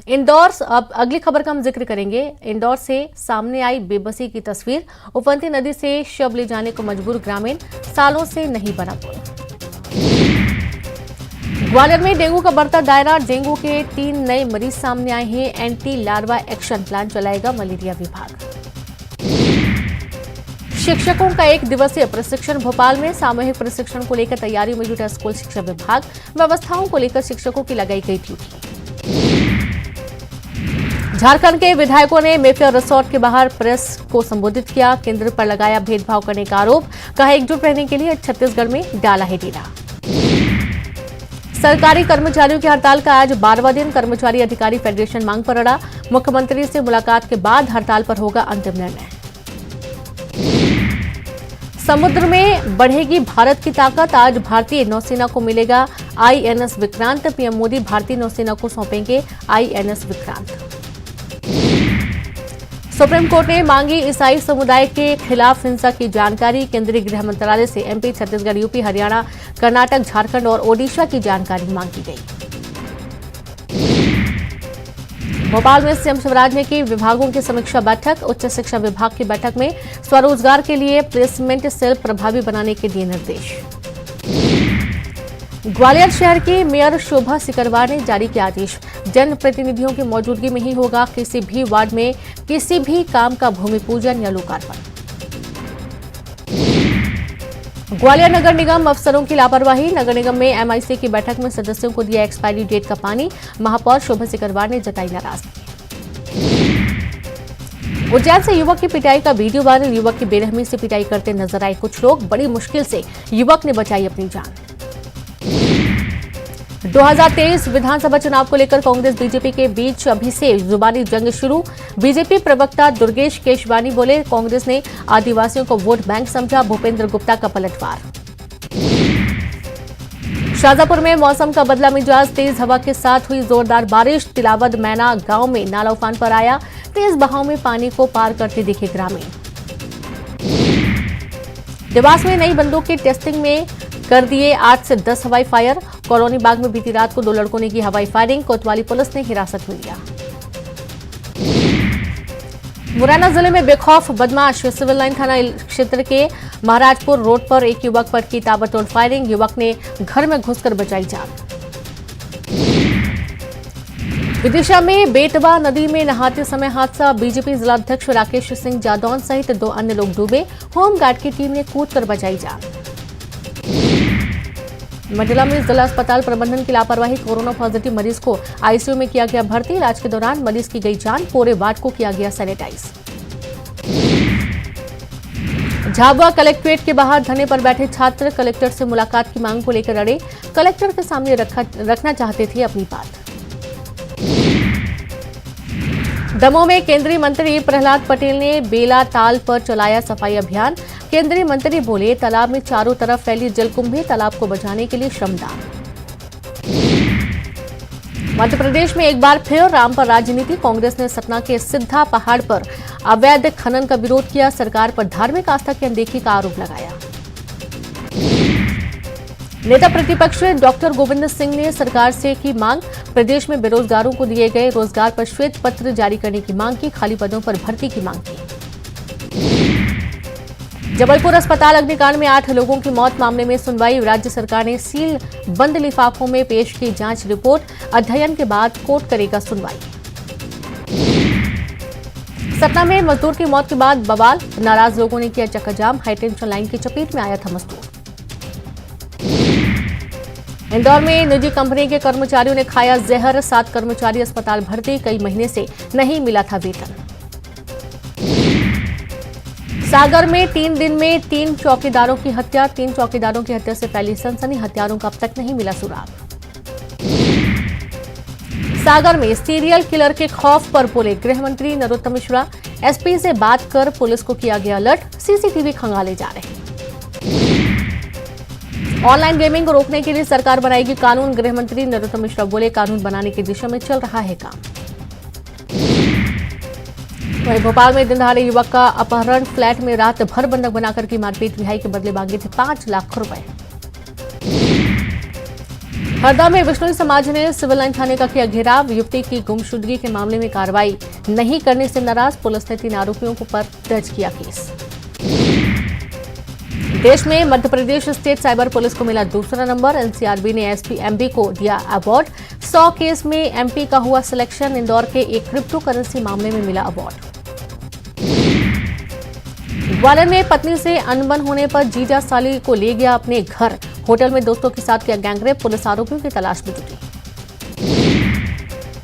इंदौर, अब अगली खबर का हम जिक्र करेंगे। इंदौर से सामने आई बेबसी की तस्वीर। उफनती नदी से शव ले जाने को मजबूर ग्रामीण, सालों से नहीं बना पुल। ग्वालियर में डेंगू का बढ़ता दायरा, डेंगू के 3 नए मरीज सामने आए हैं। एंटी लार्वा एक्शन प्लान चलाएगा मलेरिया विभाग। शिक्षकों का 1 दिवसीय प्रशिक्षण भोपाल में, सामूहिक प्रशिक्षण को लेकर तैयारियों में जुटा स्कूल शिक्षा विभाग। व्यवस्थाओं को लेकर शिक्षकों की लगाई गई ड्यूटी। झारखंड के विधायकों ने मेफेयर रिसोर्ट के बाहर प्रेस को संबोधित किया। केंद्र पर लगाया भेदभाव करने का आरोप, कहा एकजुट रहने के लिए छत्तीसगढ़ में डाला है डेरा। सरकारी कर्मचारियों की हड़ताल का आज 12वां दिन, कर्मचारी अधिकारी फेडरेशन मांग पर अड़ा। मुख्यमंत्री से मुलाकात के बाद हड़ताल पर होगा अंतिम निर्णय। समुद्र में बढ़ेगी भारत की ताकत, आज भारतीय नौसेना को मिलेगा आईएनएस विक्रांत। पीएम मोदी भारतीय नौसेना को सौंपेंगे आईएनएस विक्रांत। सुप्रीम कोर्ट ने मांगी ईसाई समुदाय के खिलाफ हिंसा की जानकारी। केंद्रीय गृह मंत्रालय से एमपी, छत्तीसगढ़, यूपी, हरियाणा, कर्नाटक, झारखंड और ओडिशा की जानकारी मांगी गई। भोपाल में सीएम शिवराज ने की विभागों की समीक्षा बैठक। उच्च शिक्षा विभाग की बैठक में स्वरोजगार के लिए प्लेसमेंट सेल प्रभावी बनाने के दिए निर्देश। ग्वालियर शहर की मेयर शोभा सिकरवार ने जारी किया आदेश, जनप्रतिनिधियों की मौजूदगी में ही होगा किसी भी वार्ड में किसी भी काम का भूमि पूजन या लोकार्पण। ग्वालियर नगर निगम अफसरों की लापरवाही, नगर निगम में एमआईसी की बैठक में सदस्यों को दिया एक्सपायरी डेट का पानी। महापौर शोभा सिकरवार ने जताई नाराजगी। उज्जैन से युवक की पिटाई का वीडियो वायरल, युवक की बेरहमी से पिटाई करते नजर आए कुछ लोग, बड़ी मुश्किल से युवक ने बचाई अपनी जान। 2023 विधानसभा चुनाव को लेकर कांग्रेस बीजेपी के बीच अभी से जुबानी जंग शुरू। बीजेपी प्रवक्ता दुर्गेश केशवानी बोले, कांग्रेस ने आदिवासियों को वोट बैंक समझा, भूपेंद्र गुप्ता का पलटवार। शाजापुर में मौसम का बदला मिजाज, तेज हवा के साथ हुई जोरदार बारिश। तिलावद मैना गांव में नाला उफान पर आया, तेज बहाव में पानी को पार करते दिखे ग्रामीण। देवास में नई बंदूक की टेस्टिंग में कर दिए 8 से 10 हवाई फायर। कॉलोनी बाग में बीती रात को 2 लड़कों ने की हवाई फायरिंग, कोतवाली पुलिस ने हिरासत में लिया। मुरैना जिले में बेखौफ बदमाश, सिविल लाइन थाना क्षेत्र के महाराजपुर रोड पर एक युवक पर की ताबड़तोड़ फायरिंग, युवक ने घर में घुसकर बचाई जान। विदिशा में बेतवा नदी में नहाते समय हादसा, बीजेपी जिलाध्यक्ष राकेश सिंह जादौन सहित 2 अन्य लोग डूबे, होमगार्ड की टीम ने कूदकर बचाई जान। मंडला में जिला अस्पताल प्रबंधन की लापरवाही, कोरोना पॉजिटिव मरीज को आईसीयू में किया गया भर्ती। इलाज के दौरान मरीज की गई जान, पूरे वार्ड को किया गया सैनिटाइज। झाबुआ कलेक्ट्रेट के बाहर धरने पर बैठे छात्र कलेक्टर से मुलाकात की मांग को लेकर अड़े, कलेक्टर के सामने रखना चाहते थे अपनी बात। दमोह में केंद्रीय मंत्री प्रहलाद पटेल ने बेला ताल पर चलाया सफाई अभियान। केंद्रीय मंत्री बोले, तालाब में चारों तरफ फैली जलकुंभी, तालाब को बचाने के लिए श्रमदान। मध्य प्रदेश में एक बार फिर राम पर राजनीति, कांग्रेस ने सतना के सिद्धा पहाड़ पर अवैध खनन का विरोध किया, सरकार पर धार्मिक आस्था की अनदेखी का आरोप लगाया। नेता प्रतिपक्ष डॉक्टर गोविंद सिंह ने सरकार से की मांग, प्रदेश में बेरोजगारों को दिए गए रोजगार पर श्वेत पत्र जारी करने की मांग की, खाली पदों पर भर्ती की मांग की। जबलपुर अस्पताल अग्निकांड में 8 लोगों की मौत मामले में सुनवाई, राज्य सरकार ने सील बंद लिफाफों में पेश की जांच रिपोर्ट, अध्ययन के बाद कोर्ट करेगा सुनवाई। सतना में मजदूर की मौत के बाद बवाल, नाराज लोगों ने किया चक्काजाम, हाईटेंशन लाइन की चपेट में आया था मजदूर। इंदौर में निजी कंपनी के कर्मचारियों ने खाया जहर, 7 कर्मचारी अस्पताल भर्ती, कई महीने से नहीं मिला था वेतन। सागर में 3 दिन में 3 चौकीदारों की हत्या, 3 चौकीदारों की हत्या से फैली सनसनी, हत्यारों का अब तक नहीं मिला सुराग। सागर में सीरियल किलर के खौफ पर बोले गृह मंत्री नरोत्तम मिश्रा, एसपी से बात कर पुलिस को किया गया अलर्ट, सीसीटीवी खंगाले जा रहे हैं। ऑनलाइन गेमिंग को रोकने के लिए सरकार बनाएगी कानून, गृह मंत्री नरोत्तम मिश्रा बोले, कानून बनाने की दिशा में चल रहा है काम। वहीं भोपाल में दिन दहाड़े युवक का अपहरण, फ्लैट में रात भर बंधक बनाकर की मारपीट, रिहाई के बदले मांगे थे 5 लाख रुपए। हरदा में विश्नोई समाज ने सिविल लाइन थाने का किया घेराव। युवती की गुमशुदगी के मामले में कार्रवाई नहीं करने से नाराज पुलिस ने 3 आरोपियों पर दर्ज किया केस। देश में Madhya Pradesh state cyber police को मिला दूसरा नंबर। एनसीआरबी ने एसपी एमबी को दिया अवार्ड। 100 केस में एमपी का हुआ सिलेक्शन। इंदौर के एक क्रिप्टो करेंसी मामले में मिला अवार्ड। ग्वालियर में पत्नी से अनबन होने पर जीजा साली को ले गया अपने घर। होटल में दोस्तों के साथ किया गैंगरेप। पुलिस आरोपियों की तलाश में जुटी।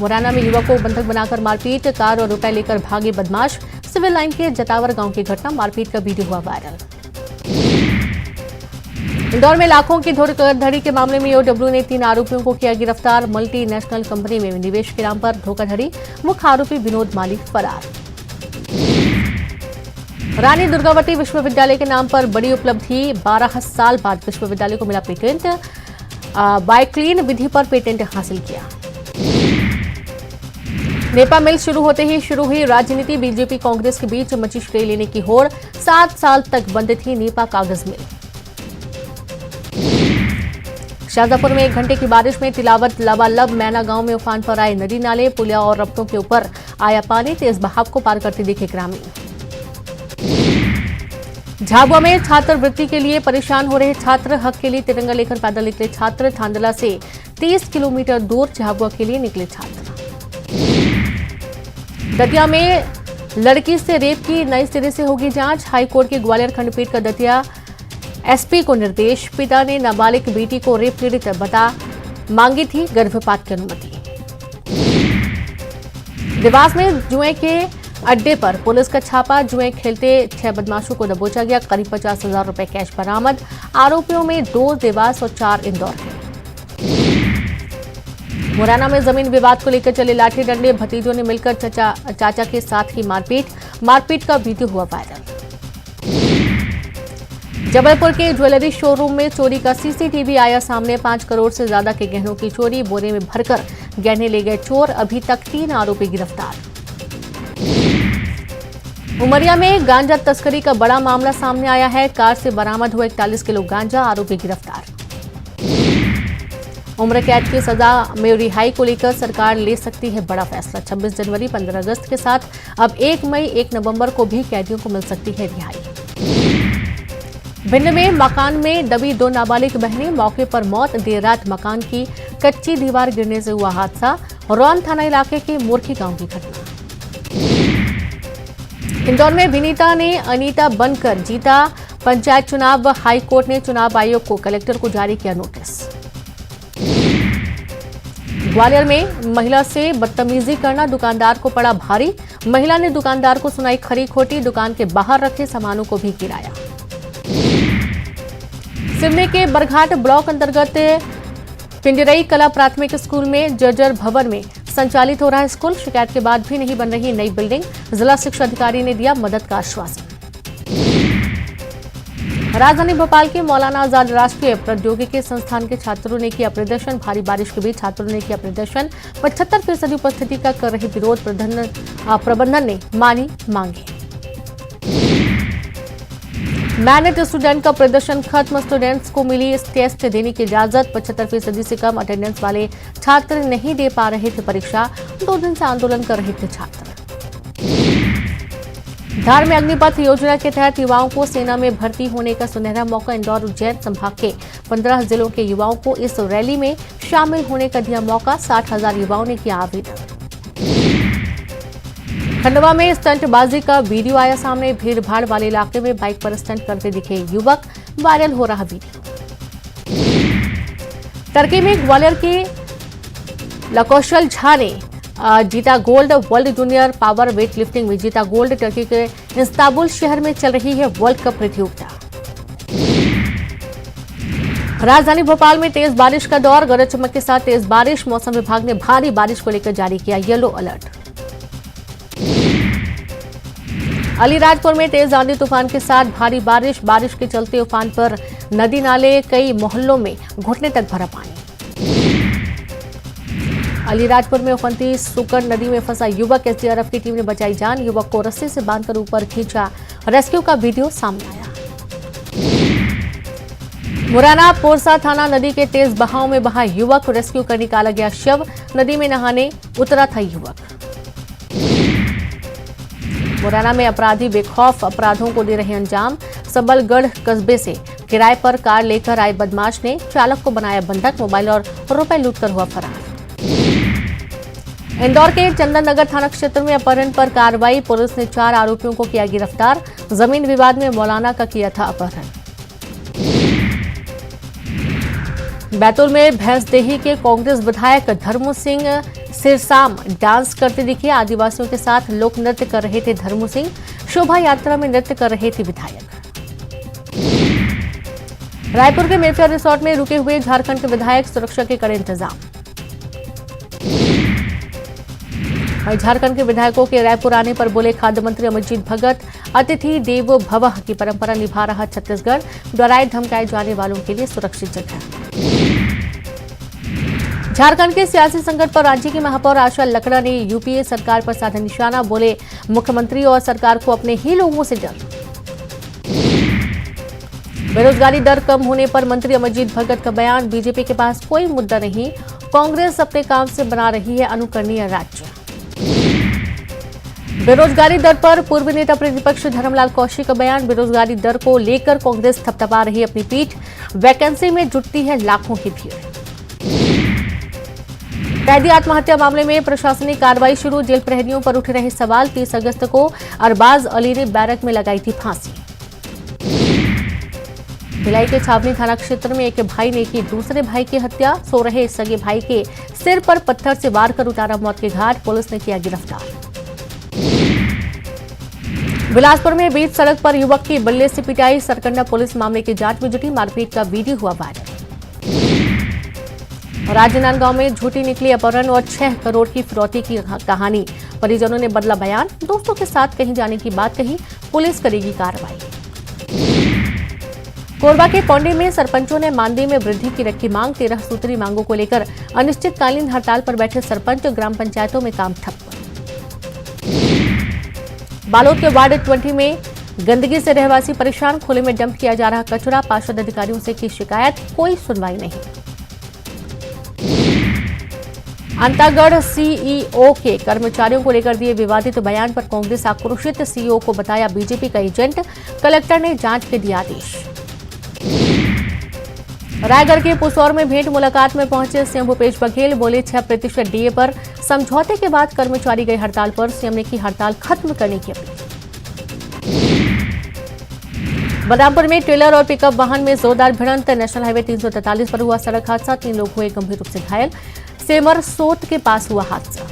मुरैना में युवक को बंधक बनाकर मारपीट। कार और रुपए लेकर भागे बदमाश। सिविल लाइन के जतावर गांव की घटना। मारपीट का वीडियो हुआ वायरल। इंदौर में लाखों की धोखाधड़ी के मामले में ईओडब्ल्यू ने 3 आरोपियों को किया गिरफ्तार। मल्टीनेशनल कंपनी में निवेश के नाम पर धोखाधड़ी। मुख्य आरोपी विनोद माली फरार। रानी दुर्गावती विश्वविद्यालय के नाम पर बड़ी उपलब्धि। 12 साल बाद विश्वविद्यालय को मिला पेटेंट। बायक्लीन विधि पर पेटेंट हासिल किया। नेपा मिल शुरू होते ही शुरू हुई राजनीति। बीजेपी कांग्रेस के बीच मची श्रेय लेने की होड़। 7 साल तक बंद थी नेपा कागज मिल। शाहजहांपुर में 1 घंटे की बारिश में तिलावत लबालब। मैना गांव में उफान पर आए नदी नाले। पुलिया और रफ्तों के ऊपर आया पानी। तेज बहाव को पार करते दिखे ग्रामीण। झाबुआ में छात्रवृत्ति के लिए परेशान हो रहे छात्र। हक के लिए तिरंगा लेकर पैदल निकले छात्र। थांदला से 30 किलोमीटर दूर झाबुआ के लिए निकले छात्र। दतिया में लड़की से रेप की नए सिरे से होगी जांच। हाईकोर्ट की ग्वालियर खंडपीठ का दतिया एसपी को निर्देश। पिता ने नाबालिग बेटी को रेप पीड़ित बता मांगी थी गर्भपात की अनुमति। देवास में जुए के अड्डे पर पुलिस का छापा। जुए खेलते 6 बदमाशों को दबोचा गया। करीब 50,000 रुपए कैश बरामद। आरोपियों में 2 देवास और 4 इंदौर के। मुरैना में जमीन विवाद को लेकर चले लाठी डंडे। भतीजों ने मिलकर चाचा के साथ की मारपीट का वीडियो हुआ वायरल। जबलपुर के ज्वेलरी शोरूम में चोरी का सीसीटीवी आया सामने। 5 करोड़ से ज्यादा के गहनों की चोरी। बोरे में भरकर गहने ले गए चोर। अभी तक 3 आरोपी गिरफ्तार। उमरिया में गांजा तस्करी का बड़ा मामला सामने आया है। कार से बरामद हुआ 41 किलो गांजा। आरोपी गिरफ्तार। उम्र कैद की सजा में रिहाई को लेकर सरकार ले सकती है बड़ा फैसला। 26 जनवरी 15 अगस्त के साथ अब 1 मई 1 नवंबर को भी कैदियों को मिल सकती है रिहाई। भिंड में मकान में दबी 2 नाबालिग बहनें। मौके पर मौत। देर रात मकान की कच्ची दीवार गिरने से हुआ हादसा। रौन थाना इलाके के मूर्खी गांव की घटना। इंदौर में विनीता ने अनीता बनकर जीता पंचायत चुनाव। हाईकोर्ट ने चुनाव आयोग को कलेक्टर को जारी किया नोटिस। ग्वालियर में महिला से बदतमीजी करना दुकानदार को पड़ा भारी। महिला ने दुकानदार को सुनाई खरी खोटी। दुकान के बाहर रखे सामानों को भी गिराया। सिवनी के बरघाट ब्लॉक अंतर्गत पिंजरई कला प्राथमिक स्कूल में जर्जर भवन में संचालित हो रहा है स्कूल। शिकायत के बाद भी नहीं बन रही नई बिल्डिंग। जिला शिक्षा अधिकारी ने दिया मदद का आश्वासन। राजधानी भोपाल के मौलाना आजाद राष्ट्रीय प्रौद्योगिकी संस्थान के छात्रों ने किया प्रदर्शन। भारी बारिश के बीच छात्रों ने किया प्रदर्शन। 75% उपस्थिति का कर रही विरोध। प्रबंधन ने मानी मांगे। मैनेट स्टूडेंट का प्रदर्शन खत्म। स्टूडेंट्स को मिली टेस्ट देने की इजाजत। 75% से कम अटेंडेंस वाले छात्र नहीं दे पा रहे थे परीक्षा। 2 दिन से आंदोलन कर रहे थे छात्र। धार में अग्निपथ योजना के तहत युवाओं को सेना में भर्ती होने का सुनहरा मौका। इंदौर उज्जैन संभाग के 15 जिलों के युवाओं को इस रैली में शामिल होने का दिया मौका। 60,000 युवाओं ने किया आवेदन। खंडवा में स्टंटबाजी का वीडियो आया सामने। भीड़भाड़ वाले इलाके में बाइक पर स्टंट करते दिखे युवक। वायरल हो रहा वीडियो। टर्की में ग्वालियर के लकौशल झा ने जीता gold. World junior power weight lifting में जीता गोल्ड। टर्की के इस्तांबुल शहर में चल रही है वर्ल्ड कप प्रतियोगिता। राजधानी भोपाल में तेज बारिश का दौर। गरज चमक के साथ तेज बारिश। मौसम विभाग ने भारी बारिश को लेकर जारी किया येलो अलर्ट। अलीराजपुर में तेज आंधी तूफान के साथ भारी बारिश। बारिश के चलते उफान पर नदी नाले। कई मोहल्लों में घुटने तक भरा पानी। अलीराजपुर में उफनती सुकर नदी में फंसा युवक। एसडीआरएफ की टीम ने बचाई जान। युवक को रस्सी से बांधकर ऊपर खींचा। रेस्क्यू का वीडियो सामने आया। मुरैना पोरसा थाना नदी के तेज बहाव में बहा युवक, रेस्क्यू कर निकाला गया शव। नदी में नहाने उतरा था युवक। मुरैना में अपराधी बेखौफ अपराधों को दे रहे अंजाम। सबलगढ़ कस्बे से किराए पर कार लेकर आए बदमाश ने चालक को बनाया बंधक, मोबाइल और रुपए लूटकर हुआ फरार। इंदौर के चंदन नगर थाना क्षेत्र में अपहरण पर कार्रवाई, पुलिस ने 4 आरोपियों को किया गिरफ्तार। जमीन विवाद में मौलाना का किया था अपहरण। बैतूल में भैंसदेही के कांग्रेस विधायक धर्मू सिंह सिरसाम डांस करते दिखे। आदिवासियों के साथ लोक नृत्य कर रहे थे धर्मू सिंह। शोभा यात्रा में नृत्य कर रहे थे विधायक। रायपुर के मेफेयर रिसोर्ट में रुके हुए झारखंड के विधायक, सुरक्षा के कड़े इंतजाम। वहीं झारखंड के विधायकों के रायपुर आने पर बोले खाद्य मंत्री अमरजीत भगत, अतिथि देवो भवः की परंपरा निभा रहा छत्तीसगढ़, डराए धमकाए जाने वालों के लिए सुरक्षित जगह। झारखंड के सियासी संकट पर राज्य की महापौर आशा लकड़ा ने यूपीए सरकार पर साधा निशाना, बोले मुख्यमंत्री और सरकार को अपने ही लोगों से डर। बेरोजगारी दर कम होने पर मंत्री अमरजीत भगत का बयान, बीजेपी के पास कोई मुद्दा नहीं, कांग्रेस अपने काम से बना रही है अनुकरणीय राज्य। बेरोजगारी दर पर पूर्व नेता प्रतिपक्ष धर्मलाल कौशिक का बयान, बेरोजगारी दर को लेकर कांग्रेस थपथपा रही है अपनी पीठ, वैकेंसी में जुटती है लाखों की भीड़। कैदी आत्महत्या मामले में प्रशासनिक कार्रवाई शुरू, जेल प्रहरियों पर उठ रहे सवाल। 30 अगस्त को अरबाज अली ने बैरक में लगाई थी फांसी। भिलाई के छावनी थाना क्षेत्र में एक भाई ने की दूसरे भाई की हत्या, सो रहे सगे भाई के सिर पर पत्थर से वार कर उतारा मौत के घाट, पुलिस ने किया गिरफ्तार। बिलासपुर में बीच सड़क पर युवक की बल्ले से पिटाई, सरकंडा पुलिस मामले की जांच में जुटी, मारपीट का वीडियो हुआ वायरल। राजनांदगांव में झूठी निकली अपहरण और 6 करोड़ की फिरौती की कहानी, परिजनों ने बदला बयान, दोस्तों के साथ कहीं जाने की बात कही, पुलिस करेगी कार्रवाई। कोरबा के पौंडी में सरपंचों ने मानदेय में वृद्धि की रखी मांग, 13 सूत्री मांगों को लेकर अनिश्चितकालीन हड़ताल पर बैठे सरपंच, ग्राम पंचायतों में काम ठप। बालोद के वार्ड 20 में गंदगी से रहवासी परेशान, खुले में डंप किया जा रहा कचरा, पार्षद अधिकारियों से की शिकायत, कोई सुनवाई नहीं। अंतागढ़ सीईओ के कर्मचारियों को लेकर दिए विवादित बयान पर कांग्रेस आक्रोशित, सीईओ को बताया बीजेपी का एजेंट, कलेक्टर ने जांच के दिया आदेश। रायगढ़ के पुसौर में भेंट मुलाकात में पहुंचे सीएम भूपेश बघेल, बोले 6% डीए पर समझौते के बाद कर्मचारी गए हड़ताल पर, सीएम ने की हड़ताल खत्म करने की अपील। बलरामपुर में ट्रेलर और पिकअप वाहन में जोरदार भिड़ंत, नेशनल हाईवे 343 पर हुआ सड़क हादसा, 3 लोग हुए गंभीर रूप से घायल, सेमर सोत के पास हुआ हादसा।